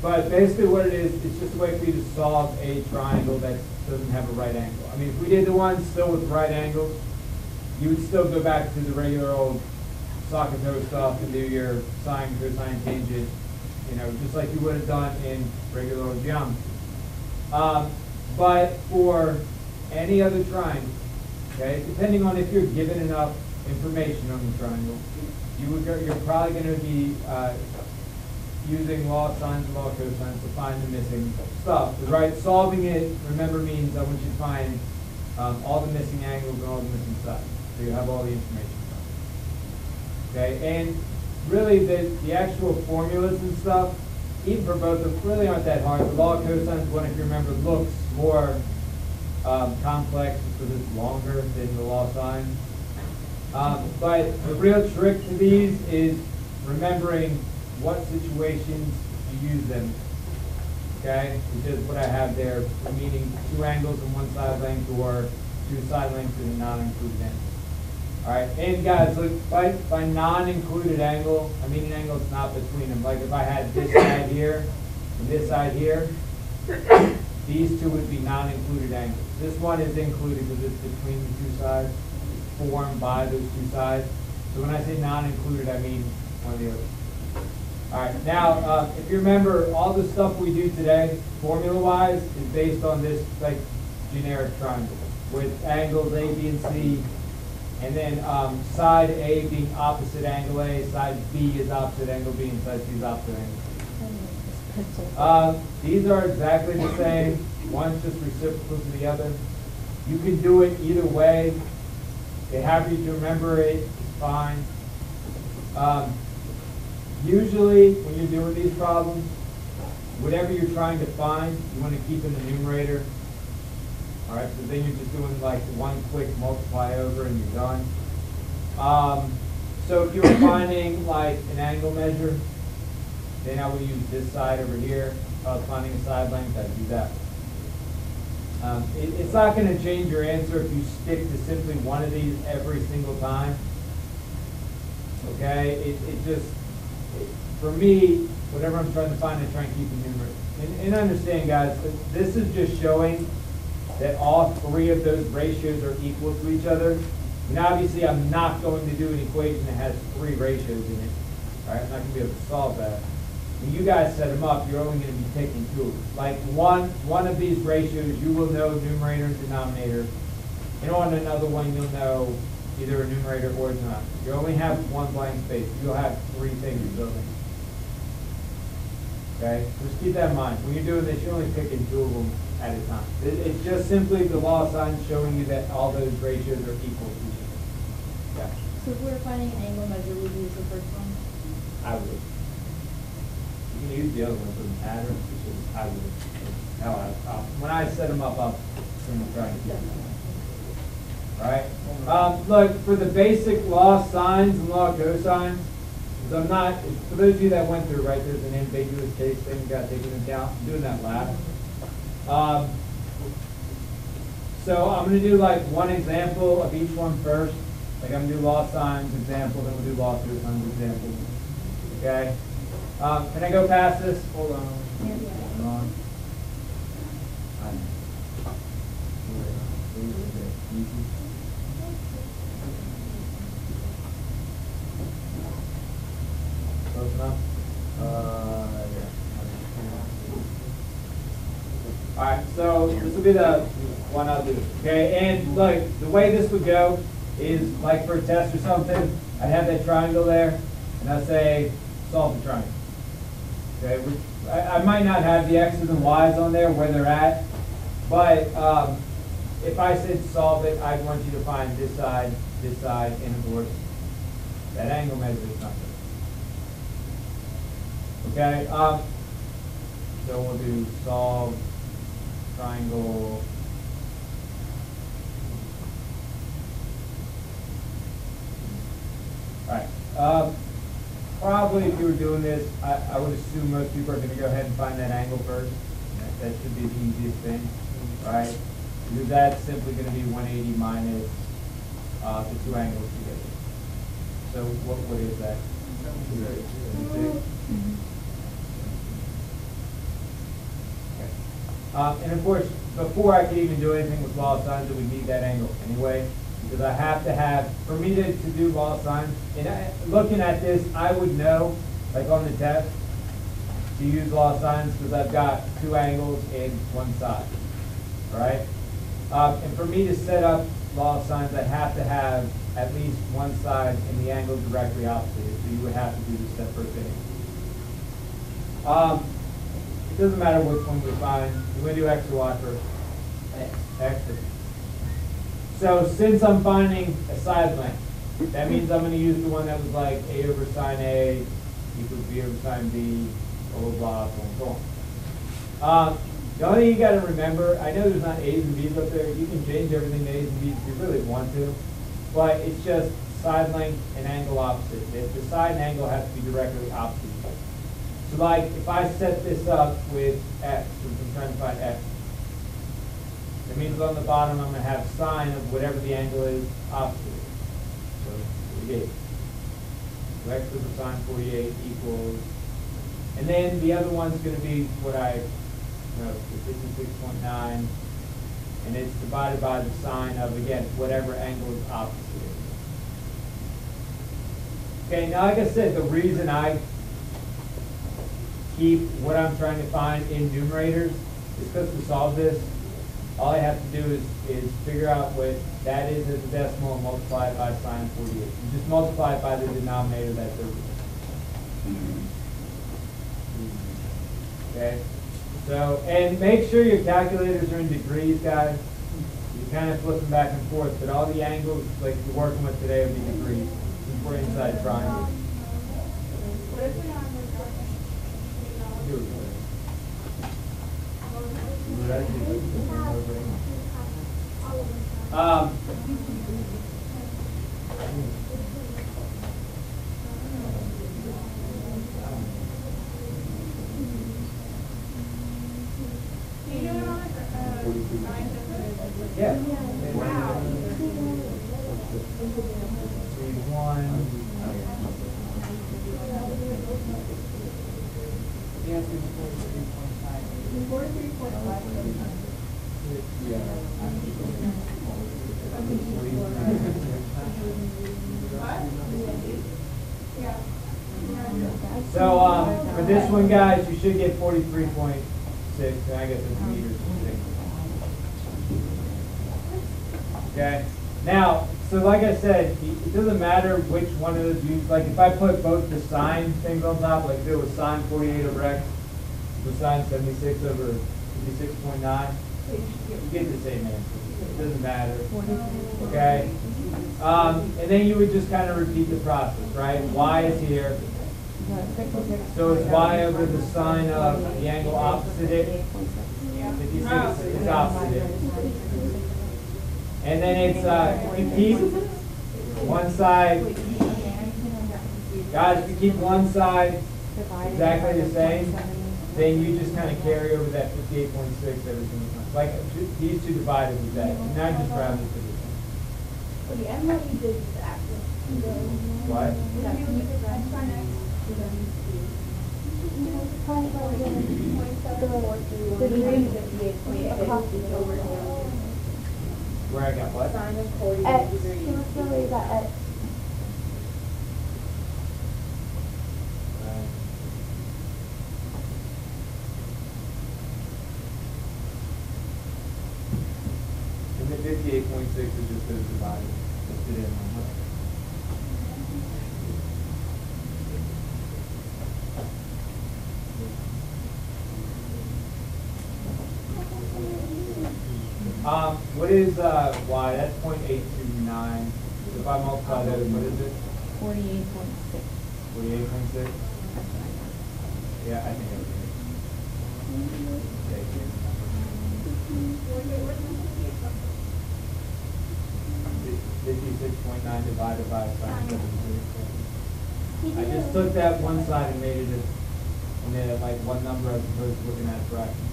but basically what it is, it's just a way for you to solve a triangle that doesn't have a right angle. I mean, if we did the one still with right angles, you would still go back to the regular old SOHCAHTOA stuff and do your sine, cosine, tangent, you know, just like you would have done in regular old geometry. But for any other triangle, okay, depending on if you're given enough information on the triangle, you're probably going to be using law of sines and law of cosines to find the missing stuff. Right? Solving it, remember, means I want you to find all the missing angles and all the missing sides. So you have all the information. Okay, and really the actual formulas and stuff, even for both of them, really aren't that hard. The law of cosines one, if you remember, looks more complex because it's longer than the law of sines. But the real trick to these is remembering what situations you use them. Okay, which is what I have there, meaning two angles and one side length, or two side lengths and a non-included angle. All right, and guys, look, by non-included angle, I mean an angle that's not between them. Like if I had this side here and this side here, these two would be non-included angles. This one is included because it's between the two sides, formed by those two sides. So when I say non-included, I mean one or the other. All right, now, if you remember, all the stuff we do today, formula-wise, is based on this like generic triangle with angles A, B, and C, and then side A being opposite angle A, side B is opposite angle B, and side C is opposite angle C. These are exactly the same. One's just reciprocal to the other. You can do it either way. They have you to remember it, it's fine. Usually, when you're doing these problems, whatever you're trying to find, you want to keep in the numerator. All right, so then you're just doing like one quick multiply over and you're done. So if you were finding like an angle measure, then I would use this side over here. If I was finding a side length, I'd do that. It's not going to change your answer if you stick to simply one of these every single time. Okay, for me, whatever I'm trying to find, I try and keep the numerator. And understand, guys, this is just showing that all three of those ratios are equal to each other. And obviously, I'm not going to do an equation that has three ratios in it. All right, I'm not going to be able to solve that. When you guys set them up, you're only going to be taking two. Like one of these ratios, you will know numerator and denominator. And on another one, you'll know either a numerator or a denominator. You only have one blank space. You'll have three things building. Okay, just keep that in mind. When you're doing this, you're only picking two of them at a time. It's just simply the law of sines showing you that all those ratios are equal to each other. Yeah. So if we're finding an angle measure, would we use the first one? I would. You can use the other one for the pattern, which is I would. No, when I set them up, I'm going to try to keep them. All right. Look, for the basic law of sines and law of cosines, because I'm not, for those of you that went through, right, there's an ambiguous case thing you got to take into account. I'm doing that last. So I'm going to do like one example of each one first. Like I'm going to do law of sines example, then we'll do law of cosines example. Okay? Can I go past this? Hold on. Hold on. Close enough? Yeah. All right, so this will be the one I'll do. Okay, and look, the way this would go is like for a test or something, I'd have that triangle there, and I'd say, solve the triangle. Okay, I might not have the X's and Y's on there where they're at, but if I said solve it, I'd want you to find this side, and of course, that angle measure is nothing. Okay, so we'll do solve triangle. All right. Probably if you were doing this, I would assume most people are going to go ahead and find that angle first. That should be the easiest thing, right? Because that's simply going to be 180 minus the two angles together. So what is that? 280. And of course, before I could even do anything with law of sines, I would need that angle anyway, because I have to have, for me to do law of sines, and looking at this, I would know, like on the test, to use law of sines because I've got two angles in one side, all right? And for me to set up law of sines, I have to have at least one side in the angle directly opposite it, so you would have to do the step first angle. It doesn't matter which one we find. We're going to do X or Y first. X. So since I'm finding a side length, that means I'm going to use the one that was like A over sine A equals B over sine B, blah, blah, blah, so on and so on. The only thing you got to remember, I know there's not A's and B's up there. You can change everything to A's and B's if you really want to, but it's just side length and angle opposite. The side and angle have to be directly opposite each other. So like if I set this up with X, since I'm trying to find X, that means on the bottom I'm going to have sine of whatever the angle is opposite. So 48. So X over sine 48 equals, and then the other one's going to be what I wrote, 56.9, and it's divided by the sine of, again, whatever angle is opposite. Okay, now like I said, the reason I keep what I'm trying to find in numerators is because to solve this, all I have to do is figure out what that is as a decimal and multiply it by sine 48. You just multiply it by the denominator that's over there. Okay? So, and make sure your calculators are in degrees, guys. You kind of flip them back and forth, but all the angles like you're working with today will be degrees. Since we're inside triangles. Yeah. Wow. 3-1. The answer is 43.5. 43.5. So for this one, guys, you should get 43.6. And I guess it's meters. Okay. Now, so like I said, it doesn't matter which one of those you use. Like if I put both the sine things on top, like if it was sine 48 over x, with sine 76 over 56.9, you get the same answer. It doesn't matter. Okay. And then you would just kind of repeat the process, right? Y is here. So it's y over the sine of the angle opposite it. 56 is opposite it. And then it's, if you keep one side, guys, if you keep one side exactly the same, then you just kind of carry over that 58.6 every single time. Like these two divided with that. And now just round it to this one. Okay, I'm not using this actually. What? Where I got what? Sine of 40 X. degrees. Can we still read that X? And the 58.6 is just those divided. Just did it in my mind. What is y? That's 0.829. So if I multiply those, what is it? 48.6. 48.6? Yeah, I think that's it. 56.9 divided by sine 73. I just took that one side and made it into like one number as opposed to looking at a fraction.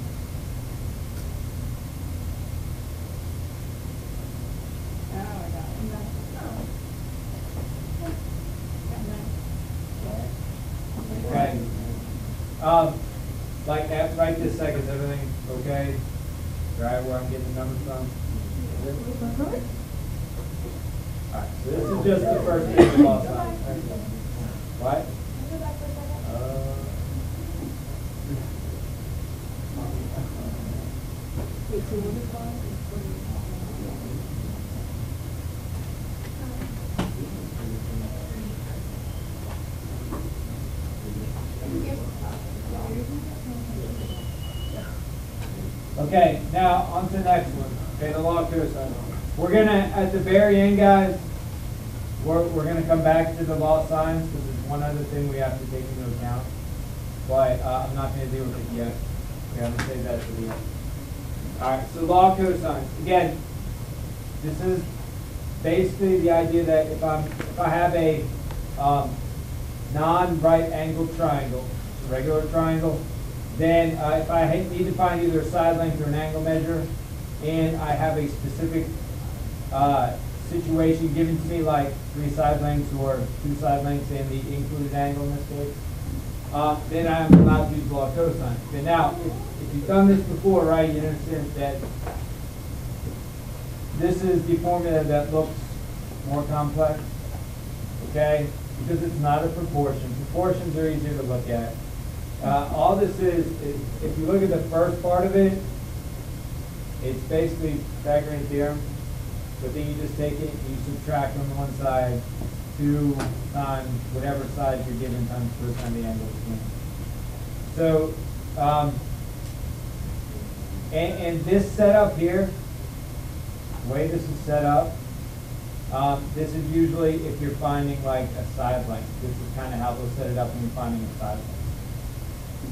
Okay. Like right this second, is everything okay? Right where I'm getting the numbers from? Alright, so this is just the first thing the law sign. What? Okay, now on to the next one. Okay, the law of cosine. We're gonna, at the very end, guys, we're gonna come back to the law signs because there's one other thing we have to take into account. But I'm not gonna deal with it yet. We're gonna save that for the end. Alright, so law of cosines. Again, this is basically the idea that if I have a non-right angled triangle, a regular triangle, then if I need to find either a side length or an angle measure, and I have a specific situation given to me, like 3 side lengths or 2 side lengths and the included angle in this case, then I'm allowed to use law of cosine. Okay, now, if you've done this before, right, you understand that this is the formula that looks more complex, okay, because it's not a proportion. Proportions are easier to look at. All this is, if you look at the first part of it, it's basically Pythagorean theorem, but then you just take it and you subtract on the one side 2 times whatever side you're given times cosine the angle between. So, and this setup here, the way this is set up, this is usually if you're finding like a side length. This is kind of how they'll set it up when you're finding a side length.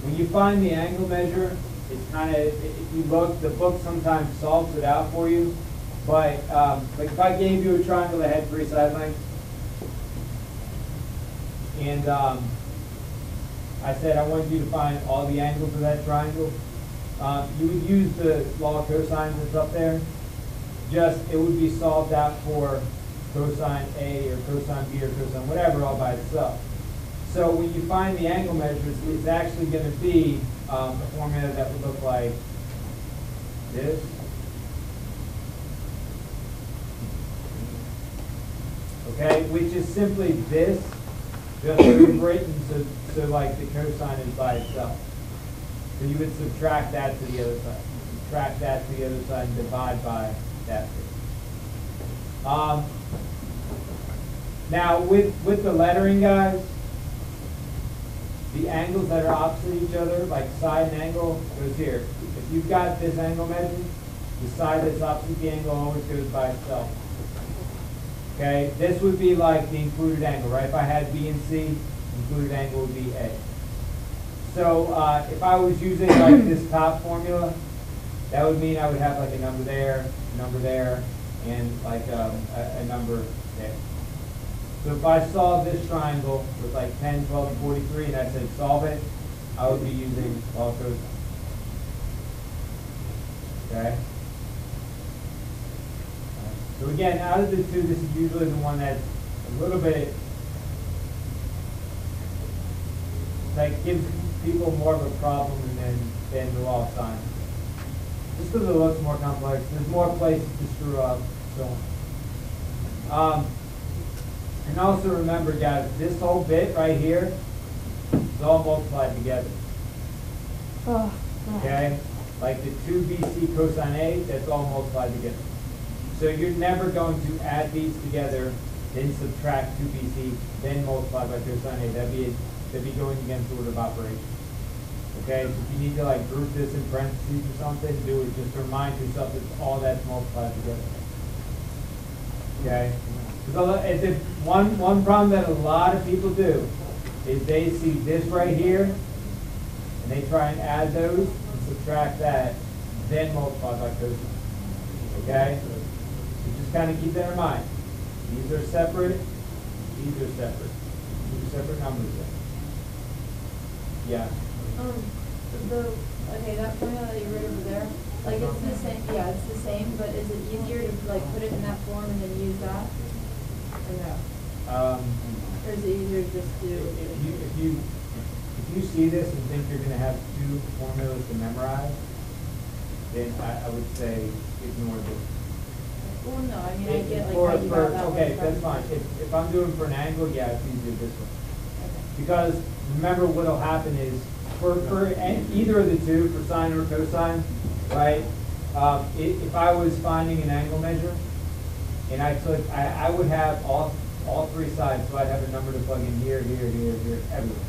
When you find the angle measure, it's kind of, if you look, the book sometimes solves it out for you. But like if I gave you a triangle that had 3 side lengths, and I said I want you to find all the angles of that triangle, you would use the law of cosines that's up there. Just, it would be solved out for cosine A or cosine B or cosine whatever all by itself. So when you find the angle measures, it's actually going to be a formula that would look like this. Okay, which is simply this, just written so like the cosine is by itself. So you would subtract that to the other side. Subtract that to the other side and divide by that. Now with the lettering, guys, the angles that are opposite each other, like side and angle, goes here. If you've got this angle measured, the side that's opposite the angle always goes by itself. Okay, this would be like the included angle, right? If I had B and C, included angle would be A. So if I was using like this top formula, that would mean I would have like a number there, and like a number there. So if I saw this triangle with like 10, 12, and 43, and I said solve it, I would be using law of cosine. Okay? So again, out of the two, this is usually the one that's a little bit, like gives people more of a problem than the law of sine. Just because it looks more complex, there's more places to screw up, so on. And also remember, guys, this whole bit right here is all multiplied together. Oh, Okay? Like the 2bc cosine A, that's all multiplied together. So you're never going to add these together, then subtract 2bc, then multiply by cosine A. That'd be going against order of operation. Okay? So if you need to like group this in parentheses or something, do it just to remind yourself that all that's multiplied together. Okay? Because one problem that a lot of people do is they see this right here, and they try and add those and subtract that, then multiply by cosine. Okay? So just kind of keep that in mind. These are separate. These are separate. These are separate numbers. Yeah. Okay, that formula that you wrote over there, like it's the same, yeah, it's the same, but is it easier to like put it in that form and then use that? Or no? Or is it easier to just do? If if you see this and think you're gonna have two formulas to memorize, then I would say ignore this. Well, no, I mean, I get like For- how you for- got that one. Okay, from- that's fine. If I'm doing for an angle, yeah, it's easier this way. Okay. Because remember what'll happen is, for either of the two, for sine or cosine, right? If I was finding an angle measure, and I would have all three sides, so I'd have a number to plug in here, here, here, here, everywhere.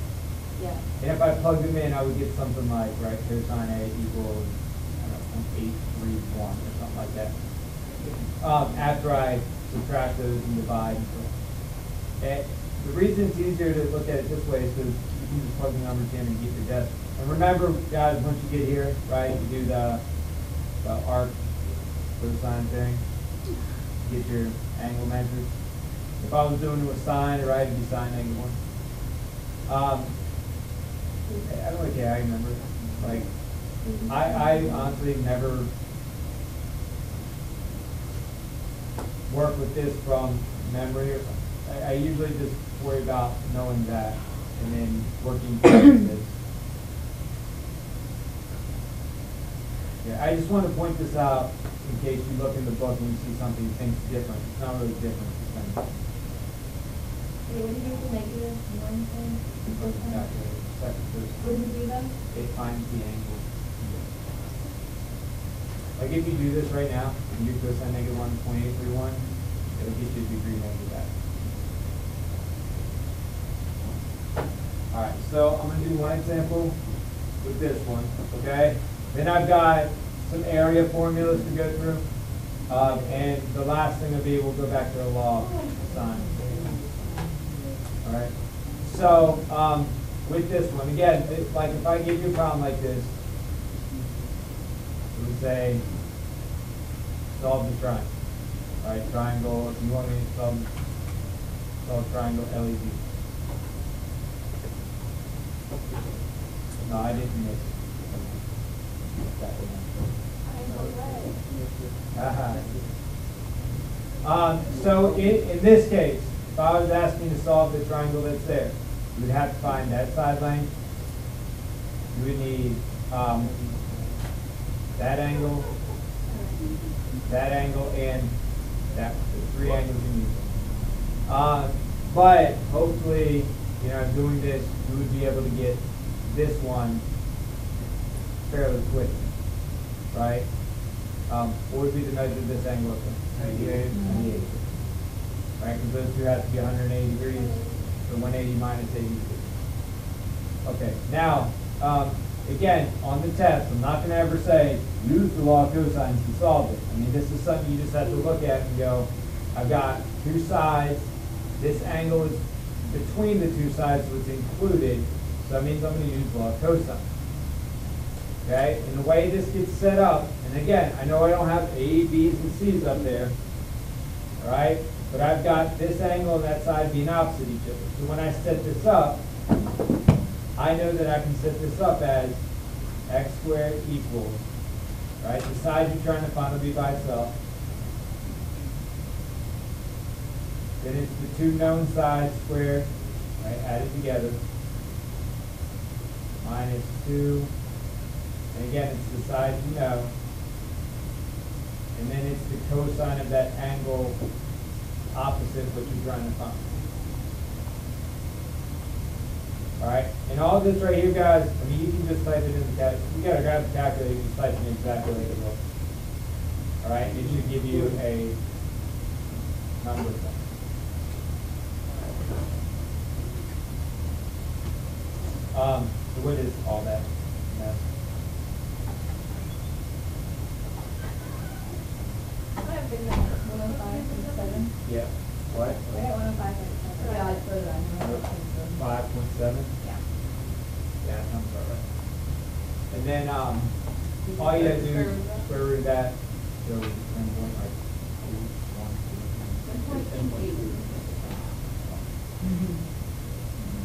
Yeah. And if I plugged them in, I would get something like, right, cosine A equals, I don't know, 831 or something like that. After I subtract those and divide and so on. The reason it's easier to look at it this way is because you can just plug the numbers in and get your depth. And remember, guys, once you get here, right, you do the arc cosine thing, get your angle measured. If I was doing it with sine, right, it'd be sine -1. I don't really care how you remember it. Like, I honestly never work with this from memory or something. I usually just worry about knowing that and then working towards this. Yeah, I just want to point this out in case you look in the book and you see something you think is different. It's not really different. It's kind of Hey, what did you do for negative one thing? What did you do then? it finds the angle. Like if you do this right now, and you cosine -1.831, it'll get you a degree negative that. Alright, so I'm going to do one example with this one, okay? Then I've got some area formulas to go through. And the last thing will be, we'll go back to the law of sine. Alright, so with this one, again, like if I give you a problem like this, it would say, solve the triangle. Alright, triangle, if you want me to solve triangle LED. No, I didn't miss it. So in this case, if I was asking to solve the triangle that's there, you would have to find that side length. You would need that angle, and that, the three angles you need. But hopefully, doing this, you would be able to get this one fairly quick, right? What would be the measure of this angle? 98. Right, because those two have to be 180 degrees, so 180 minus 80 degrees. Okay, now, again, on the test, I'm not going to ever say, use the law of cosines to solve it. I mean, this is something you just have to look at and go, I've got two sides, this angle is between the two sides, so it's included, so that means I'm going to use the law of cosine. Okay, and the way this gets set up, and again, I know I don't have A, B's, and C's up there, all right? But I've got this angle and that side being opposite each other. So when I set this up, I know that I can set this up as x squared equals, right? The side you're trying to find will be by itself. Then it's the two known sides squared, right, added together, minus 2. And again, it's the side you know. And then it's the cosine of that angle opposite what you're trying to find. Alright, and all of this right here, guys, I mean, you can just type it in the calculator. You got to grab the calculator, you just type it in exactly like it looks. Alright, it should give you a number. So what is all that? I have been 105.7. Yeah. What? I got 105.7. Yeah, I put it on. 5.7? Yeah. Yeah, that sounds about right. And then, all you have to do is square root that, so 10.2,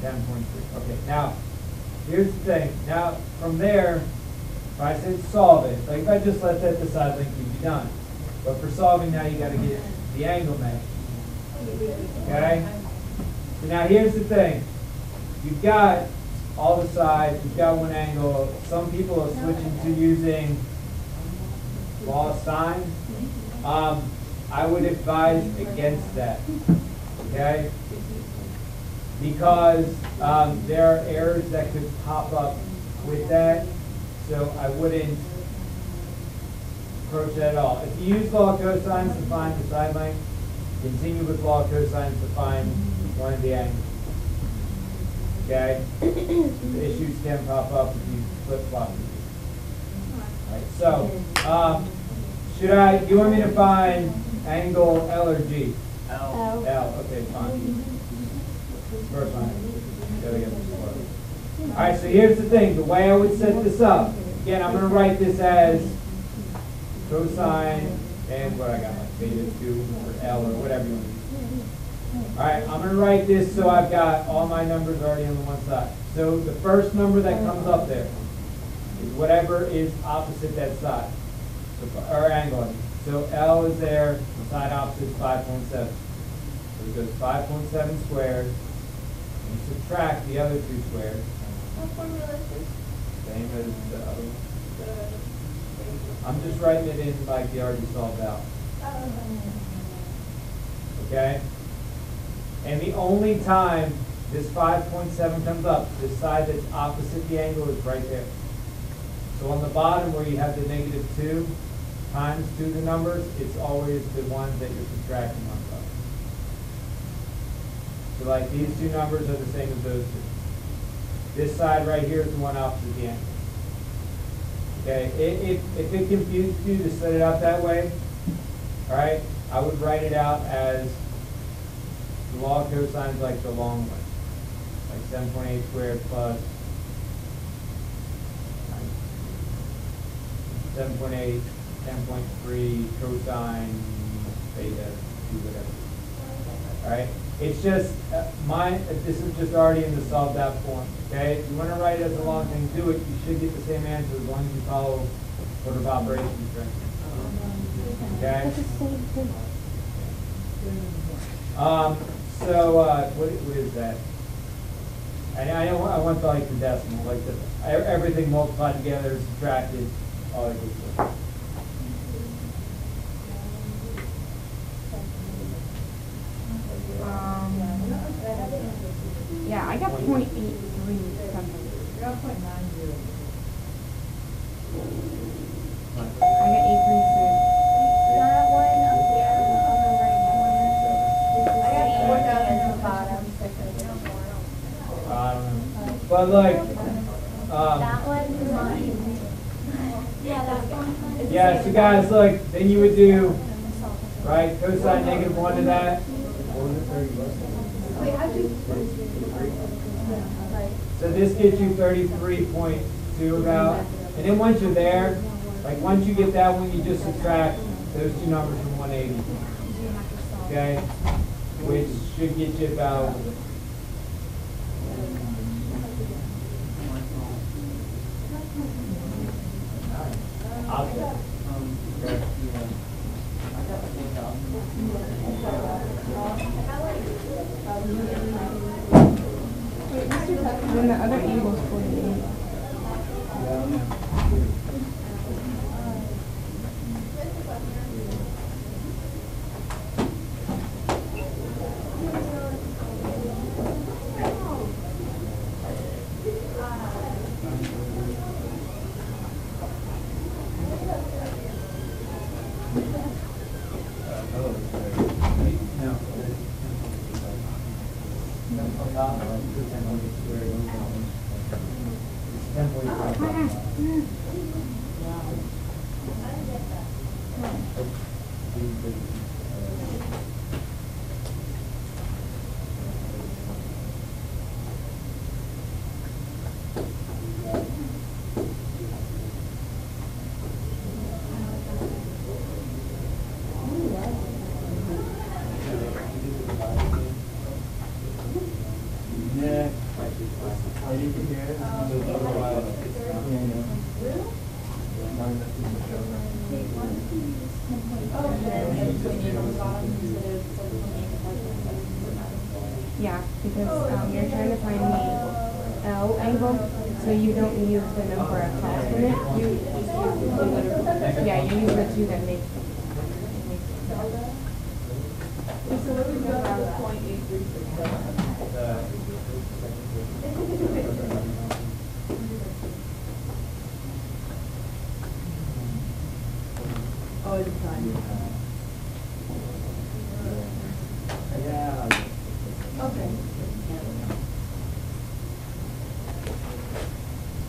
10.3. Okay, now, here's the thing. Now, from there, if I said solve it, like if I just let that the side length, you'd be done. But for solving now, you got to get the angle measure. Okay? So now here's the thing. You've got all the sides, we've got one angle. Some people are switching to using law of sine. I would advise against that, okay? Because there are errors that could pop up with that, so I wouldn't approach that at all. If you use law of cosines to find the side length, continue with law of cosines to find one of the angles. Okay? The issues can pop up if you flip-flop. Alright, so, do you want me to find angle L or G? L. L, okay, fine. First one. Gotta get this one. Alright, so here's the thing. The way I would set this up, again, I'm going to write this as cosine and what I got, like beta 2 or L or whatever you want to use. Alright, I'm going to write this so I've got all my numbers already on the one side. So the first number that comes up there is whatever is opposite that side, or angle. So L is there, the side opposite is 5.7. So it goes 5.7 squared, and you subtract the other two squares. What formula is this? Same as the other one. I'm just writing it in like you already solved out. Okay? And the only time this 5.7 comes up, the side that's opposite the angle is right there. So on the bottom where you have the negative 2 times 2 the numbers, it's always the ones that you're subtracting on top. So like these two numbers are the same as those two. This side right here is the one opposite the angle. Okay, if it confused you to set it out that way, all right, I would write it out as the law of cosines like the long way, like 7.8 squared plus 7.8, 10.3 cosine beta 2 whatever. All right, it's just this is just already in the solved out form. Okay, if you want to write it as a long thing, do it. You should get the same answer as long as you follow order of operations. Okay. So what is that? I want like the decimal, like everything multiplied together, subtracted, all that good stuff. Yeah, I got 0.83 something. I got 0.90. I got 836. That one up there on the right corner. I got Same 4,000 as the bottom. I don't know. But like, That one is mine. Yeah, that one. yeah, so guys, look, then you would do, right, cosine negative 1 to that. What was it, 30? Wait, how'd you? So this gets you 33.2 about. And then once you're there, like once you get that one, you just subtract those two numbers from 180. Okay? Which should get you about Then the other angle is 48. Yeah, because you're trying to find the SL angle, so you don't use the number across from it. You just use the two. Yeah, you use the two that make. So what we got was 0.836. Oh, it's time. Yeah. Okay.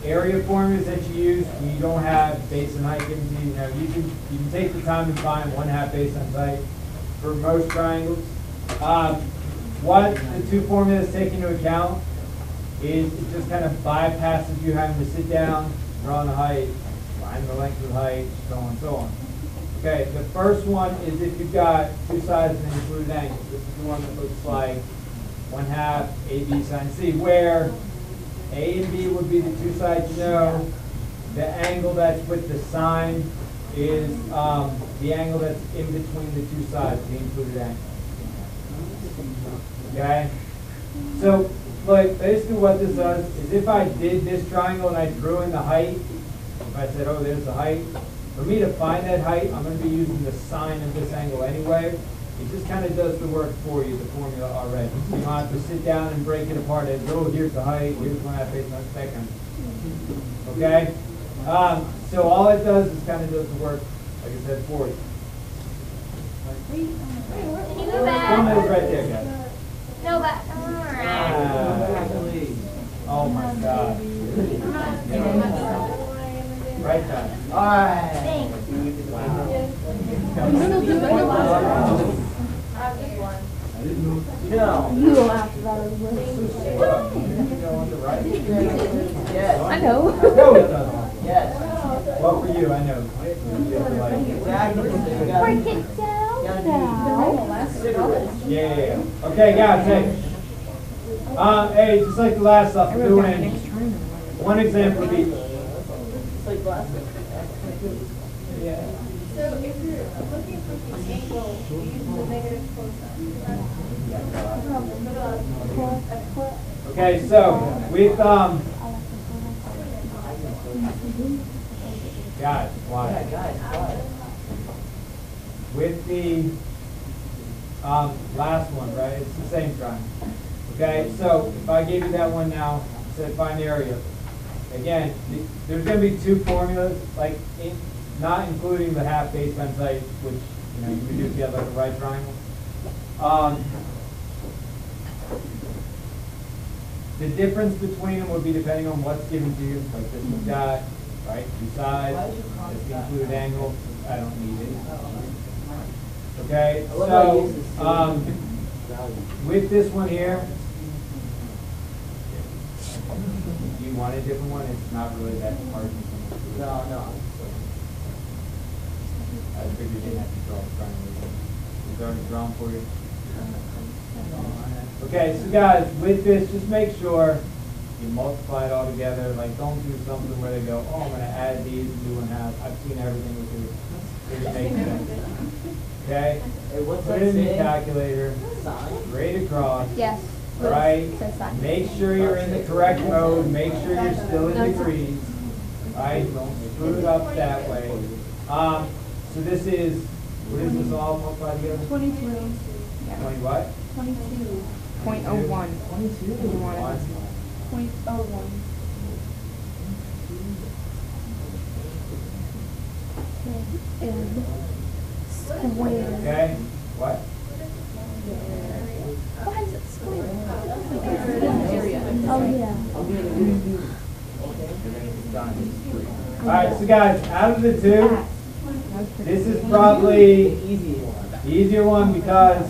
Area formulas that you use, you don't have base and height given to you. Now, you can take the time and find 1/2 base and height for most triangles. What the two formulas take into account is it just kind of bypasses you having to sit down, draw the height, find the length of the height, so on and so on. Okay, the first one is if you've got two sides and an included angle. This is the one that looks like 1/2 AB sine C, where A and B would be the two sides you know. The angle that's with the sine is the angle that's in between the two sides, the included angle. Okay? So, like, basically what this does is if I did this triangle and I drew in the height, if I said, oh, there's the height, for me to find that height, I'm going to be using the sine of this angle anyway. It just kind of does the work for you, the formula already. You don't have to sit down and break it apart as, oh, here's the height, here's 1/2 base, that kind of. Okay? So all it does is kind of does the work, like I said, for you. Can you go Formula's back? right there, guys. No, back. Oh my God. Right back. Thanks. No. You don't have to run Yes. I know. No, it doesn't. Yes. Well, for you, I know. Exactly. Break it down now. Yeah. Okay, guys, hey. Hey, just like the last stuff, we're doing one example of each. It's like glasses. Yeah. So if you're looking for the angle, you use the negative cosine. Okay, so with guys, why? With the last one, right? It's the same triangle. Okay, so if I gave you that one now, said find the area. Again, there's going to be two formulas, like not including the 1/2 base times height, which you would do if you had like a right triangle. The difference between them would be depending on what's given to you. Like this one's got, right, two sides, it's the included angle. I don't need it. Okay, so with this one here, you want a different one? It's not really that hard. No. I figured you didn't have to draw a triangle. It's already drawn for you. Okay, so guys, with this, just make sure you multiply it all together. Like, don't do something where they go, oh, I'm going to add these and do 1/2. I've seen everything with this. It makes sense. Okay? Hey, what's Put that it in the say? calculator. Sine? Grade across. Yes. All right? Says that. Make sure you're in the correct mode. Make sure you're still in degrees. All right? Don't screw it up that way. So this is, what is this all multiplied together? 22. 20 what? 22. 0.01. 22. 0.01. Square. Okay? What? Why is it square? Oh, yeah. All right, so guys, out of the two, this is probably the easier one because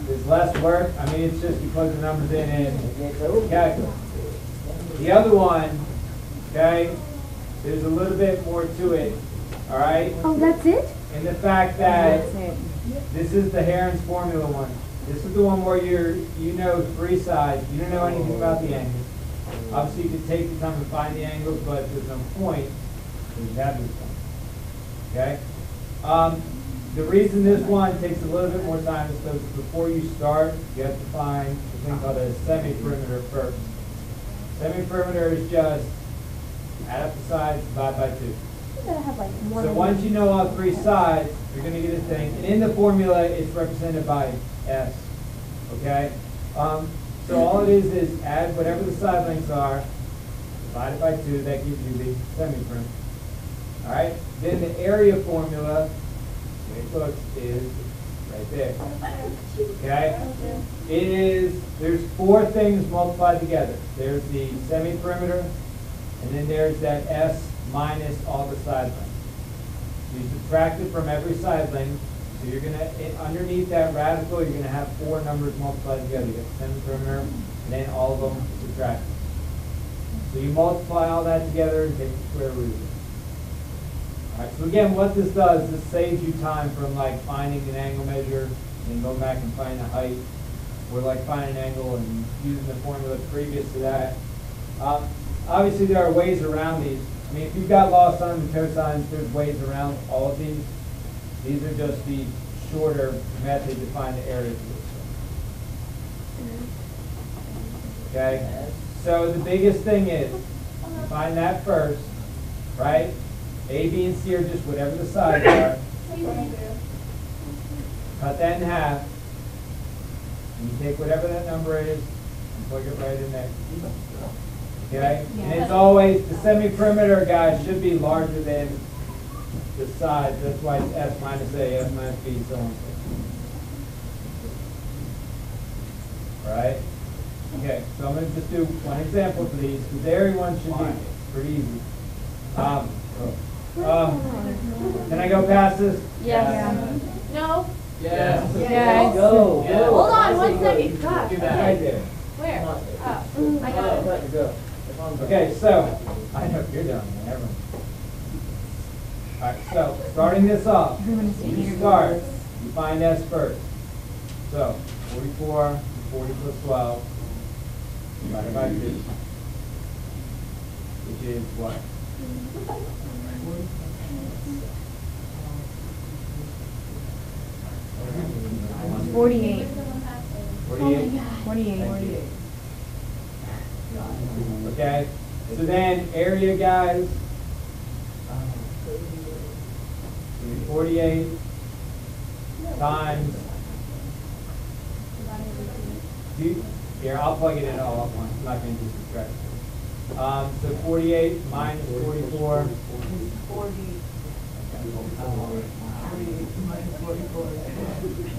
there's less work. I mean, it's just you plug the numbers in and calculate. The other one, okay, there's a little bit more to it, all right? Oh, that's it? And the fact that That's it. this is the Heron's formula one. This is the one where you know three sides. You don't know anything about the angles. Obviously, you can take the time to find the angles, but there's no point because you have this one. Okay? The reason this one takes a little bit more time is because before you start, you have to find a thing called a semi-perimeter first. Semi-perimeter is just add up the sides, divide by 2. You gotta have like more So than once you know all 3 sides, you're going to get a thing. And in the formula, it's represented by S. Okay? So all it is add whatever the side lengths are, divide it by 2, that gives you the semi-perimeter. All right? Then the area formula, the way it looks, is right there. Okay? It is, there's 4 things multiplied together. There's the semi-perimeter, and then there's that S minus all the side lengths. You subtract it from every side length, so you're going to, underneath that radical, you're going to have 4 numbers multiplied together. You get the semi-perimeter, and then all of them subtracted. So you multiply all that together and take the square root of it. All right, so again, what this does, this saves you time from like finding an angle measure and going back and finding the height, or like finding an angle and using the formula previous to that. Obviously, there are ways around these. I mean, if you've got law signs and cosines, there's ways around all of these. These are just the shorter method to find the area. Okay? So the biggest thing is, you find that first, right? A, B, and C are just whatever the sides are. Cut that in half. And you take whatever that number is and plug it right in there. Okay? And it's always, the semi-perimeter, guys, should be larger than the sides. That's why it's S minus A, S minus B, so on and so forth. All right? Okay, so I'm going to just do one example for these, because the area one should be pretty easy. Can I go past this? Yes. No? Yes. Yes. Go. Yeah. Hold on 1 second. Gosh. Do that right there. Where? Come on. Oh, I got it. Go. Okay, so, I know you're done, man. All right, so starting this off, you start, you find S first. So 44, 40 plus 12, divided by 2, which is what? 48. 48. 48. Okay, so then area, guys, 48 times, here, I'll plug it in all at once, I'm not going to do subtract. So 48 minus 44. 44.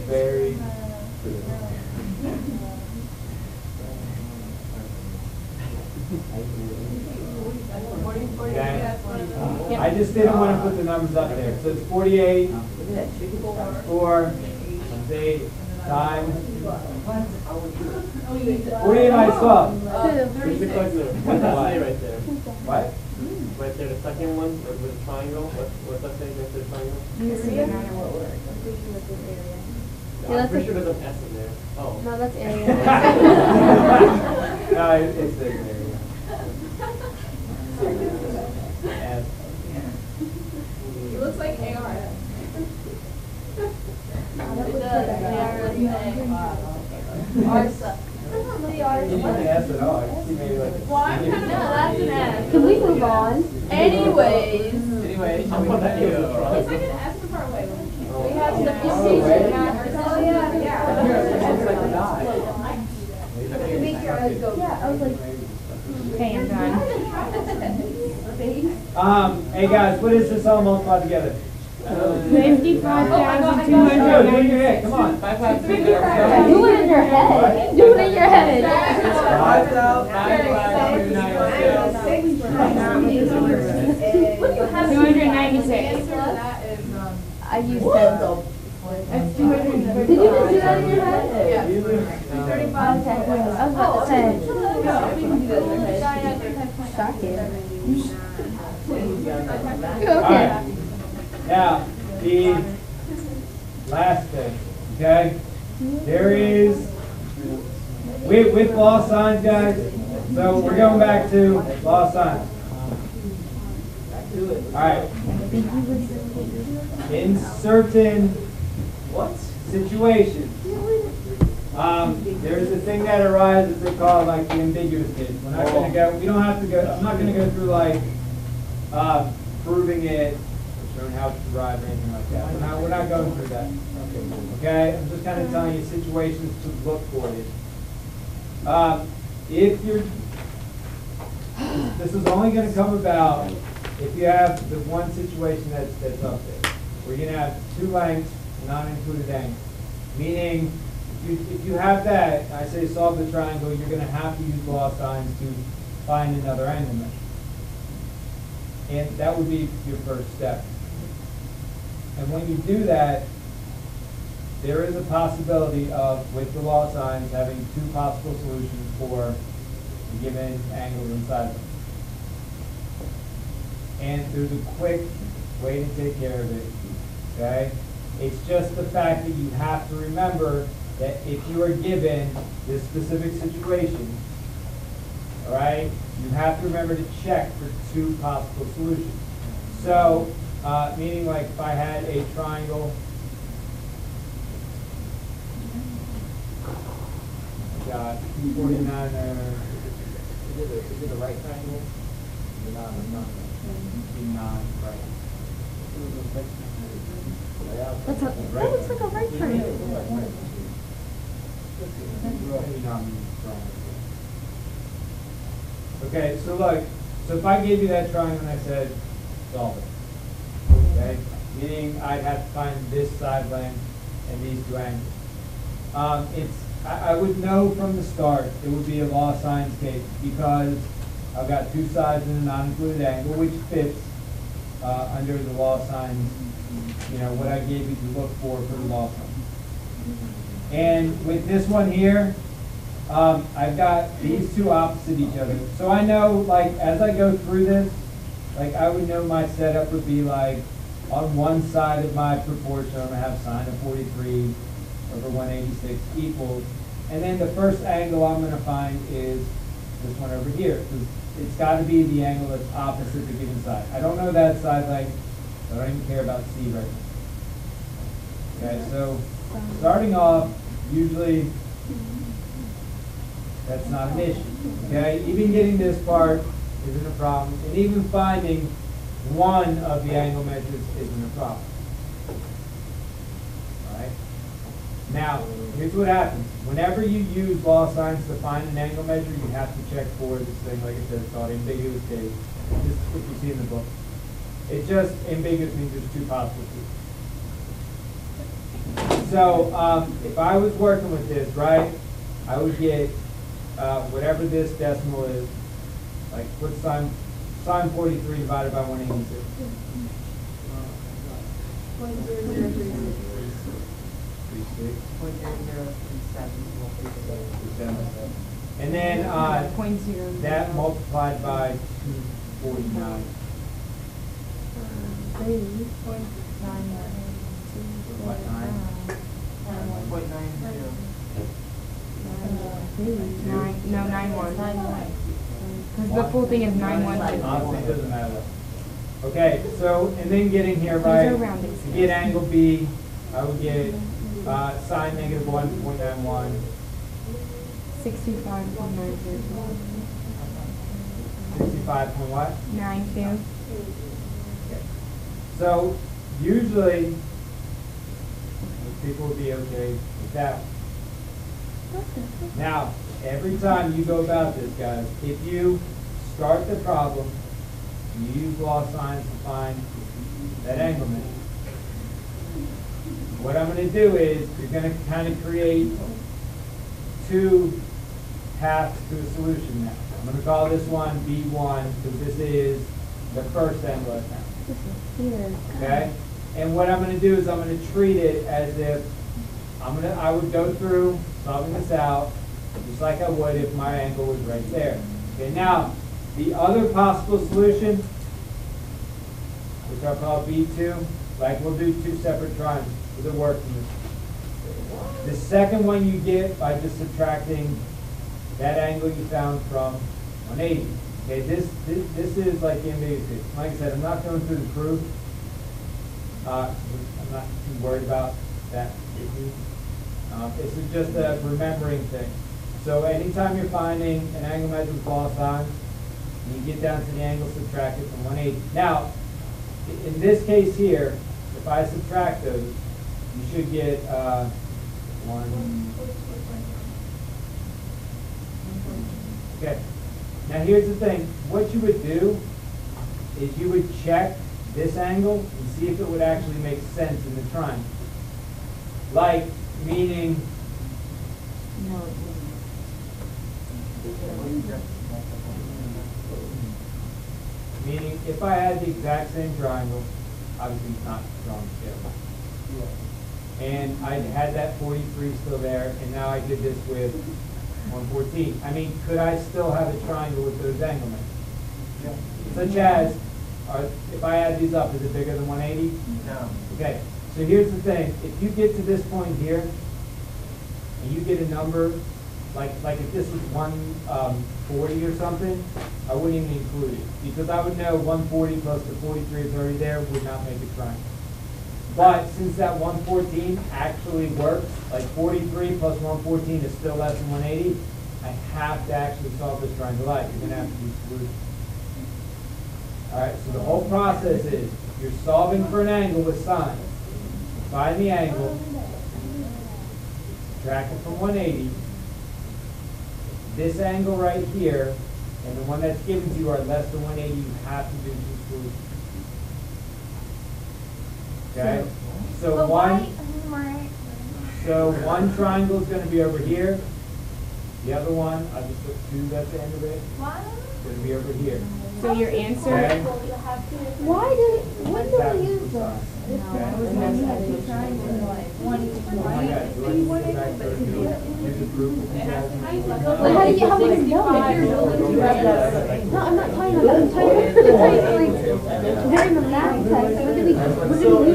Very good. Okay. I just didn't want to put the numbers up there. So it's 48 times 4 times 8 times 48 minus 12. There's the calculator. What's that say right there? What? Right there, the second one with the triangle. What's that saying next to the triangle? I'm pretty sure there's an S in there. Oh. No, that's area. No, it's the area. S. It looks like ARS. You didn't S at all. You see maybe like a Well, I'm C. kind of, No, that's an S. Can we move on? Anyways. Anyway, I'm putting that in. it's like an S for our way. We have some Oh, issues wait. in math. Oh, yeah, It's like a die. Make your eyes go. Yeah, I was like, okay, I'm done. Hey guys, what is this all multiplied together? 55,296. Do it in your head, come on. 5, 5, 3, Do it in your head. Do it in your head. 296. I used that. That's 200. Did you just do that in your head? Yeah. Okay, I was about to say. Shocking. All right. Now, the last thing, okay? There is, with law signs, guys, so we're going back to law signs. All right. In certain situations, There's a thing that arises they call like the ambiguous case. We're not going to go. We don't have to go. I'm not going to go through like proving it, or showing how it's derived or anything like that. We're not going through that. Okay. I'm just kind of telling you situations to look for it. If you're, this is only going to come about if you have the one situation that's up there, where you're going to have two lengths, non-included angles. Meaning, if you have that, I say solve the triangle, you're going to have to use law signs to find another angle measure. And that would be your first step. And when you do that, there is a possibility of, with the law signs, having two possible solutions for a given angle inside of them. And there's a quick way to take care of it, okay? It's just the fact that you have to remember that if you are given this specific situation, all right, you have to remember to check for two possible solutions. So, meaning like if I had a triangle, got 49 there. Is it a right triangle? Non-right. That looks like a right triangle. Okay, so look, so if I gave you that triangle and I said, solve it, okay? Meaning I'd have to find this side length and these two angles. I would know from the start it would be a law signs case because I've got two sides and a non-included angle, which fits under the law signs, you know, what I gave you to look for the law signs. And with this one here, I've got these two opposite each other. So I know, like, as I go through this, like, I would know my setup would be like, on one side of my proportion, I'm going to have sine of 43 over 186 equals. And then the first angle I'm going to find is this one over here. It's got to be the angle that's opposite the given side. I don't know that side length. I don't even care about C right now. Okay, so starting off, usually that's not an issue. Okay, even getting this part isn't a problem, and even finding one of the angle measures isn't a problem. All right. Now, here's what happens. Whenever you use law signs to find an angle measure, you have to check for this thing, like it says, called ambiguous case. Just if you see in the book. It just ambiguous means there's two possible cases. So if I was working with this, right, I would get whatever this decimal is, like what's sine 43 divided by 186? 0.0037. And then that multiplied by 249. 9.1. Because the full thing is 9.1. Honestly, it doesn't matter. Okay, so, and then getting here, right, to get angle B, I would get sine negative 1.91. 65.92. 65 point what? 92. Okay. So, usually, people will be okay with that one. Now, every time you go about this, guys, if you start the problem, you use law signs to find that angle measure. What I'm going to do is, you're going to kind of create two paths to a solution now. I'm going to call this one B1 because this is the first angle I found. Okay? And what I'm going to do is I'm going to treat it as if I would go through solving this out just like I would if my angle was right there. Okay, now the other possible solution, which I'll call B2, like we'll do two separate triangles because it works in this. The second one you get by just subtracting that angle you found from 180. Okay, this is like the ambiguous case. Like I said, I'm not going through the proof. I'm not too worried about that issue. This is just a remembering thing. So anytime you're finding an angle measure with loss signs, and you get down to the angle subtracted from 180. Now, in this case here, if I subtract those, you should get 1. Okay. Now here's the thing. What you would do is you would check this angle and see if it would actually make sense in the triangle. Like, meaning, meaning if I had the exact same triangle, obviously it's not drawn scale, and I had that 43 still there, and now I did this with 114. I mean, could I still have a triangle with those angle measures? Yeah. Such as, if I add these up, is it bigger than 180? No. Okay, so here's the thing. If you get to this point here, and you get a number, like if this was 140 or something, I wouldn't even include it. Because I would know 140 plus the 43 is already there would not make a triangle. But since that 114 actually works, like 43 plus 114 is still less than 180, I have to actually solve this triangle out. You're going to have to do solutions. Alright, so the whole process is, you're solving for an angle with sine. Find the angle, subtract it from 180. This angle right here, and the one that's given to you are less than 180, you have to do two solutions. Okay? So one triangle is going to be over here. The other one, I just put 2 at the end of it. It's going to be over here. So your answer, Okay? When do we use those? Okay. But how do you know? No, I'm not talking about that. I'm talking about like during the math test. What do we use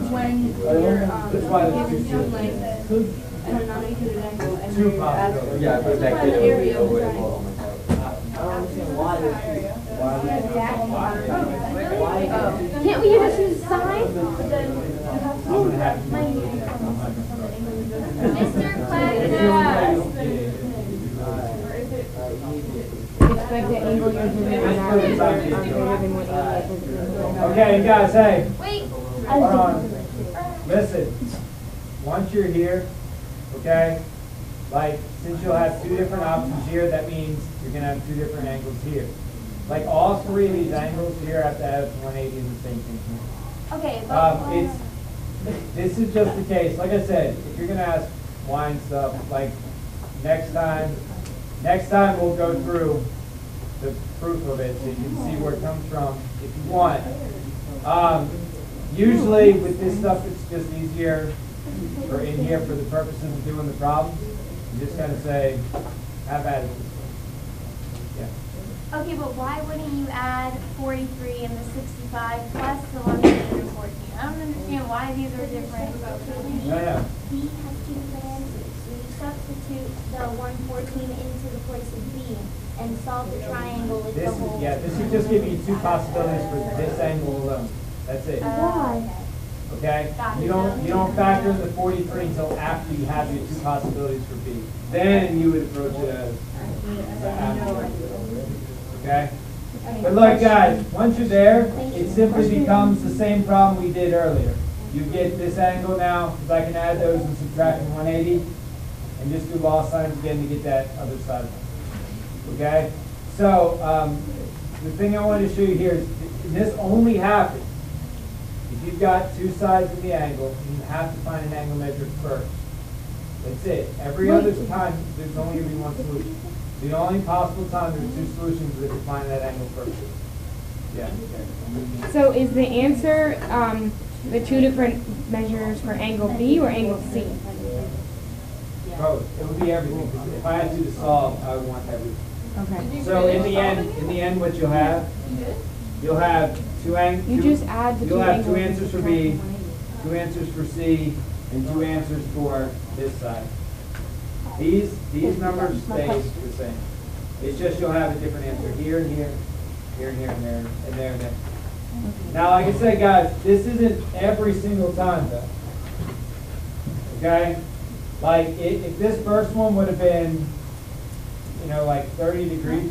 when you're That's why there's two given like solutions. an non-equal angle and Two you're possibilities. Yeah, but that What area of the kid. triangle? I don't understand why this. Can't we just use sine? But then you have to I'm gonna have to- Mr. expect the angle you're given is not greater than 180. Okay, you guys, hey, Wait. hold on. Listen, once you're here, okay, like, since you'll have 2 different options here, that means you're going to have 2 different angles here. Like, all 3 of these angles here have to have 180 in the same thing here. Okay, but This is just the case. Like I said, if you're going to ask why and stuff, like, next time we'll go through the proof of it so you can see where it comes from if you want. Usually with this stuff, it's just easier for in here for the purposes of doing the problem. You just kind of say, have at it. Yeah. okay, but why wouldn't you add 43 and the 65 plus the 114? I don't understand why these are different. Yeah. B has 2 different answers, so you substitute the 114 into the place of B and solve the triangle with the whole. This is just giving you 2 possibilities for this angle alone. That's it. Why? Okay? You don't factor in the 43 until after you have your 2 possibilities for B. Then you would approach it as after. Okay? But look, guys, once you're there, it simply becomes the same problem we did earlier. You get this angle now, because I can add those and subtract from 180, and just do loss signs again to get that other side. Okay? So, the thing I wanted to show you here is, this only happens if you've got 2 sides of the angle, and you have to find an angle measure first. That's it. Every other time, there's only going to be 1 solution. The only possible time there's 2 solutions is if you find that angle first. Yeah. So is the answer the 2 different measures for angle B or angle C? Both. It would be everything. 'Cause if I had to solve, I would want everything. Okay. So in the end, what you'll have 2 angles. You just add the 2 You'll have angles 2 answers for and B, subtract 2 answers for C, and 2 answers for this side. These numbers stay the same. It's just you'll have a different answer here and here, here and here and there, and there and there. Now, like I said, guys, this isn't every single time, though. Okay? Like, if this first one would have been, you know, like 30 degrees